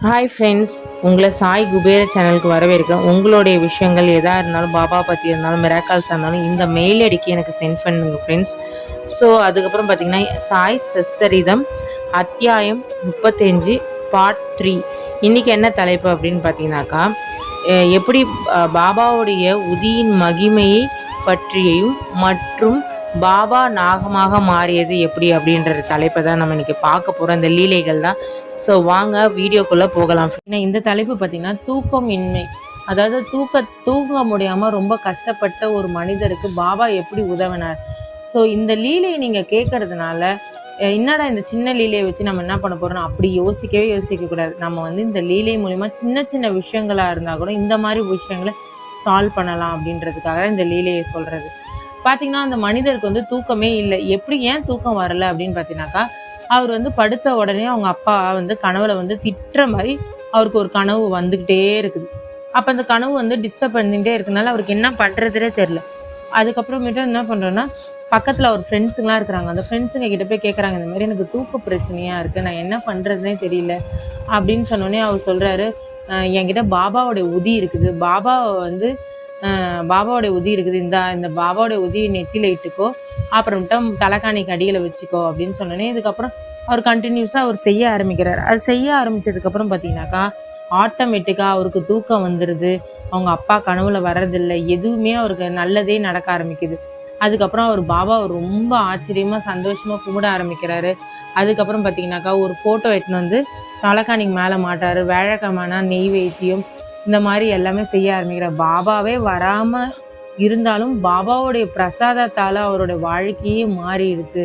Hi friends, உங்களை சாய் குபேர சேனலுக்கு வரவேற்கிறேன். உங்களுடைய விஷயங்கள் எதாக இருந்தாலும், பாபா பற்றி இருந்தாலும், மிராக்கல்ஸாக இருந்தாலும் இந்த மெயில் ஐடிக்கு எனக்கு சென்ட் பண்ணுங்க ஃப்ரெண்ட்ஸ். ஸோ அதுக்கப்புறம் பார்த்தீங்கன்னா, சாய் சச்சரிதம் அத்தியாயம் 35 பார்ட் 3. இன்றைக்கி என்ன தலைப்பு அப்படின்னு பார்த்தீங்கன்னாக்கா, எப்படி பாபாவுடைய உதியின் மகிமையை பற்றியும் மற்றும் பாபா நாகமாக மாறியது எப்படி அப்படின்ற தலைப்பை தான் நம்ம இன்னைக்கு பார்க்க போகிறோம். இந்த லீலைகள் தான். ஸோ வாங்க வீடியோக்குள்ளே போகலாம். இந்த தலைப்பு பார்த்தீங்கன்னா, தூக்கம் இன்மை, அதாவது தூங்க முடியாமல் ரொம்ப கஷ்டப்பட்ட ஒரு மனிதருக்கு பாபா எப்படி உதவினார். ஸோ இந்த லீலையை நீங்கள் கேட்கறதுனால என்னடா இந்த சின்ன லீலையை வச்சு நம்ம என்ன பண்ண போகிறோம் அப்படி யோசிக்கக்கூடாது. நம்ம இந்த லீலை மூலிமா சின்ன சின்ன விஷயங்களாக இருந்தால் கூட இந்த மாதிரி விஷயங்களை சால்வ் பண்ணலாம் அப்படின்றதுக்காக தான் இந்த லீலையை சொல்கிறது. பார்த்தீங்கன்னா, அந்த மனிதருக்கு தூக்கமே இல்லை. ஏன் தூக்கம் வரலை அப்படின்னு பார்த்தீங்கன்னாக்கா, அவர் படுத்த உடனே அவங்க அப்பா கனவுல திட்டுற மாதிரி அவருக்கு ஒரு கனவு வந்துக்கிட்டே இருக்குது. அப்போ அந்த கனவு டிஸ்டர்ப் பண்ணிகிட்டே இருக்கனால அவருக்கு என்ன பண்ணுறதுனே தெரில. அதுக்கப்புறமேட்டு என்ன பண்ணுறோன்னா, பக்கத்தில் அவர் ஃப்ரெண்ட்ஸுங்களாம் இருக்கிறாங்க. அந்த ஃப்ரெண்ட்ஸுங்க கிட்ட போய் கேட்குறாங்க, இந்த மாதிரி எனக்கு தூக்க பிரச்சனையாக இருக்குது, நான் என்ன பண்ணுறதுனே தெரியல அப்படின்னு சொன்னோடனே அவர் சொல்கிறாரு, என்கிட்ட பாபாவோடைய உதி இருக்குது, பாபாவோடைய உதி இருக்குது, இந்த பாபாவோடைய உதியை நெத்தியில் இட்டுக்கோ, அப்புறமேட்டா தலைக்காணிக்கு அடியில் வச்சுக்கோ அப்படின்னு சொன்னோன்னே இதுக்கப்புறம் அவர் கண்டினியூஸாக அவர் செய்ய ஆரம்பிக்கிறார். அது செய்ய ஆரம்பித்ததுக்கப்புறம் பார்த்தீங்கன்னாக்கா, ஆட்டோமேட்டிக்காக அவருக்கு தூக்கம் வந்துடுது. அவங்க அப்பா கனவுல வர்றதில்லை, எதுவுமே அவருக்கு நல்லதே நடக்க ஆரம்பிக்குது. அதுக்கப்புறம் அவர் பாபாவை ரொம்ப ஆச்சரியமாக சந்தோஷமாக கும்பிட ஆரம்பிக்கிறாரு. அதுக்கப்புறம் பார்த்தீங்கன்னாக்கா, ஒரு ஃபோட்டோ எடுத்துன்னு தலைக்காணிக்கு மேலே மாட்டாரு. வேழக்கமான நெய்வேத்தியம் இந்த மாதிரி எல்லாமே செய்ய ஆரம்பிக்கிறார். பாபாவே வராமல் இருந்தாலும் பாபாவுடைய பிரசாதத்தால் அவருடைய வாழ்க்கையே மாறி இருக்கு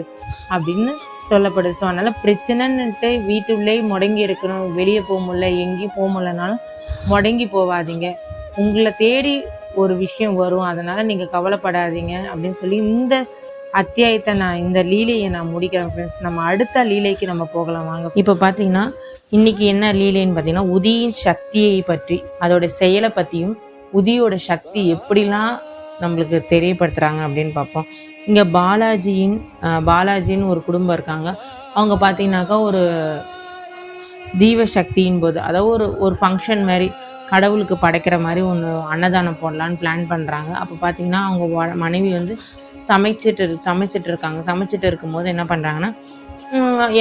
அப்படின்னு சொல்லப்படுது. ஸோ அதனால் பிரச்சனைன்னுட்டு வீட்டுள்ளே முடங்கி இருக்கணும், வெளியே போக முடியல, எங்கேயும் போக முடியலனாலும் முடங்கி போகாதீங்க, உங்களை தேடி ஒரு விஷயம் வரும், அதனால் நீங்கள் கவலைப்படாதீங்க அப்படின்னு சொல்லி இந்த அத்தியாயத்தை இந்த லீலையை நான் முடிக்கிறேன் ஃப்ரெண்ட்ஸ். நம்ம அடுத்த லீலைக்கு நம்ம போகலாம் வாங்க. இப்போ பார்த்தீங்கன்னா, இன்னைக்கு என்ன லீலைன்னு பார்த்தீங்கன்னா, உதியின் சக்தியை பற்றி, அதோட செயலை பற்றியும் உதியோட சக்தி எப்படிலாம் நம்மளுக்கு தெரியப்படுத்துகிறாங்க அப்படின்னு பார்ப்போம். இங்கே பாலாஜின்னு ஒரு குடும்பம் இருக்காங்க. அவங்க பார்த்தீங்கன்னாக்கா ஒரு தீப சக்தியின் போது, அதாவது ஒரு ஃபங்க்ஷன் மாதிரி கடவுளுக்கு படைக்கிற மாதிரி ஒன்று அன்னதானம் போடலான்னு பிளான் பண்ணுறாங்க. அப்போ பார்த்தீங்கன்னா, அவங்க மனைவி சமைச்சிட்டு இருக்காங்க. சமைச்சிட்டு இருக்கும்போது என்ன பண்ணுறாங்கன்னா,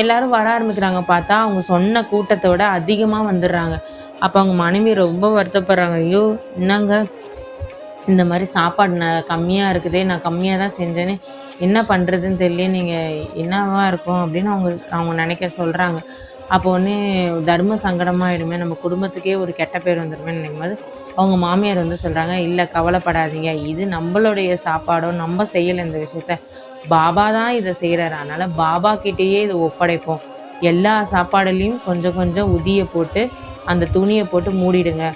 எல்லாரும் வர ஆரம்பிக்கிறாங்க. பார்த்தா அவங்க சொன்ன கூட்டத்தை விட அதிகமாக வந்துடுறாங்க. அப்போ அவங்க மனைவி ரொம்ப வருத்தப்படுறாங்க. ஐயோ, என்னங்க இந்த மாதிரி சாப்பாடு கம்மியாக இருக்குதே, நான் கம்மியாக தான் செஞ்சேன்னு, என்ன பண்ணுறதுன்னு தெரியல, நீங்கள் என்னவா இருக்கும் அப்படின்னு அவங்க நினைக்க சொல்கிறாங்க. அப்போ ஒன்று தர்ம சங்கடமாகிடுமே, நம்ம குடும்பத்துக்கே ஒரு கெட்ட பேர் வந்துடுமே நினைக்கும் போது அவங்க மாமியார் சொல்கிறாங்க, இல்லை கவலைப்படாதீங்க, இது நம்மளுடைய சாப்பாடோ, நம்ம செய்யலை இந்த விஷயத்த, பாபா தான் இதை செய்கிறாரு, அதனால் பாபா கிட்டேயே இதை ஒப்படைப்போம், எல்லா சாப்பாடுலேயும் கொஞ்சம் கொஞ்சம் உதியை போட்டு அந்த துணியை போட்டு மூடிடுங்க,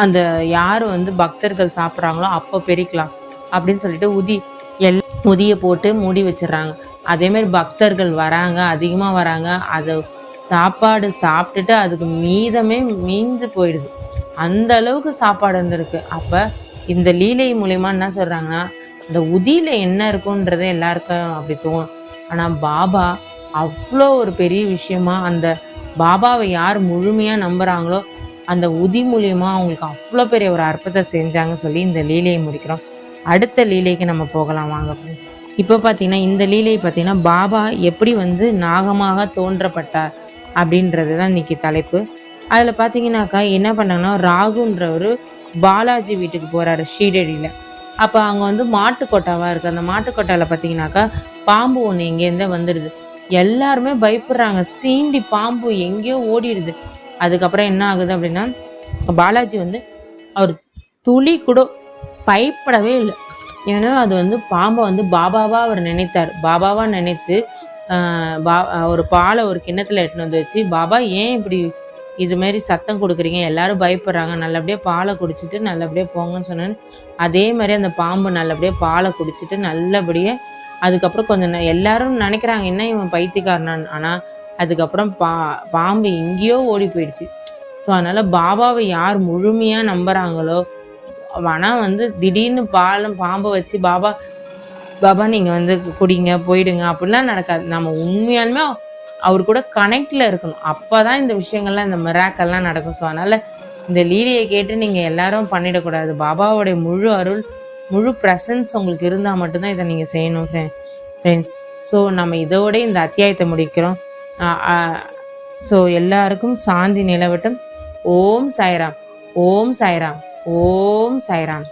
அந்த யார் பக்தர்கள் சாப்பிட்றாங்களோ அப்போ பெரிக்கலாம் அப்படின்னு சொல்லிட்டு உதியை போட்டு மூடி வச்சிடுறாங்க. அதேமாரி பக்தர்கள் வராங்க, அதிகமாக வராங்க, அதை சாப்பாடு சாப்பிட்டுட்டு அதுக்கு மீந்து போயிடுது, அந்த அளவுக்கு சாப்பாடு இருந்திருக்கு. அப்போ இந்த லீலை மூலயமா என்ன சொல்கிறாங்கன்னா, இந்த உதியில் என்ன இருக்குன்றதை எல்லாருக்கும் அப்படி தோணும். ஆனால் பாபா அவ்வளோ ஒரு பெரிய விஷயமா, அந்த பாபாவை யார் முழுமையாக நம்புகிறாங்களோ அந்த உதி மூலியமாக அவங்களுக்கு அவ்வளோ பெரிய ஒரு அற்புதத்தை செஞ்சாங்க சொல்லி இந்த லீலையை முடிக்கிறோம். அடுத்த லீலைக்கு நம்ம போகலாம் வாங்க ஃப்ரெண்ட்ஸ். இப்போ பார்த்தீங்கன்னா, இந்த லீலையை பார்த்தீங்கன்னா, பாபா எப்படி நாகமாக தோன்றப்பட்டார் அப்படின்றது தான் இன்றைக்கி தலைப்பு. அதில் பார்த்தீங்கன்னாக்கா என்ன பண்ணாங்கன்னா, ராகுன்றவர் பாலாஜி வீட்டுக்கு போகிறாரு ஷீரடியில். அப்போ அங்கே மாட்டுக்கொட்டாவாக இருக்குது. அந்த மாட்டுக்கொட்டாவில் பார்த்தீங்கன்னாக்கா பாம்பு ஒன்று எங்கேருந்தே வந்துடுது. எல்லாருமே பயப்படுறாங்க, சீண்டி பாம்பு எங்கேயோ ஓடிடுது. அதுக்கப்புறம் என்ன ஆகுது அப்படின்னா, பாலாஜி அவர் துளி கூட பயப்படவே இல்லை. ஏன்னா அது பாம்பை பாபாவாக அவர் நினைத்தார். பாபாவாக நினைத்து ஒரு பாலை ஒரு கிண்ணத்தில் எடுத்துன்னு வச்சு, பாபா ஏன் இப்படி இதுமாரி சத்தம் கொடுக்குறீங்க, எல்லாரும் பயப்படுறாங்க, நல்லபடியாக பாலை குடிச்சிட்டு நல்லபடியாக போங்கன்னு சொன்னேன்னு, அதே மாதிரி அந்த பாம்பு நல்லபடியாக பாலை குடிச்சிட்டு நல்லபடியாக அதுக்கப்புறம் கொஞ்சம் எல்லாரும் நினைக்கிறாங்க என்ன இவன் பைத்தியக்காரனான்னு. ஆனால் அதுக்கப்புறம் பாம்பு எங்கேயோ ஓடி போயிடுச்சு. ஸோ அதனால் பாபாவை யார் முழுமையாக நம்புகிறாங்களோ, ஆனால் திடீர்னு பாம்பை வச்சு பாபா நீங்கள் குடிங்க போயிடுங்க அப்படிலாம் நடக்காது. நம்ம உண்மையாலுமே அவர் கூட கனெக்ட்ல இருக்கணும். அப்பதான் இந்த விஷயங்கள்லாம், இந்த மிராக்கல்லாம் நடக்கும். ஸோ அதனால இந்த லீலையை கேட்டு நீங்க எல்லாரும் பண்ணிடக்கூடாது. பாபாவோடைய முழு அருள், முழு பிரசன்ஸ் உங்களுக்கு இருந்தா மட்டும் தான் இதை நீங்க செய்யணும் ஃப்ரெண்ட்ஸ். ஸோ நம்ம இதோட இந்த அத்தியாயத்தை முடிக்கிறோம். ஸோ எல்லாருக்கும் சாந்தி நிலவட்டும். ஓம் சாய்ராம், ஓம் சாய்ராம், ஓம் சாய்ராம்.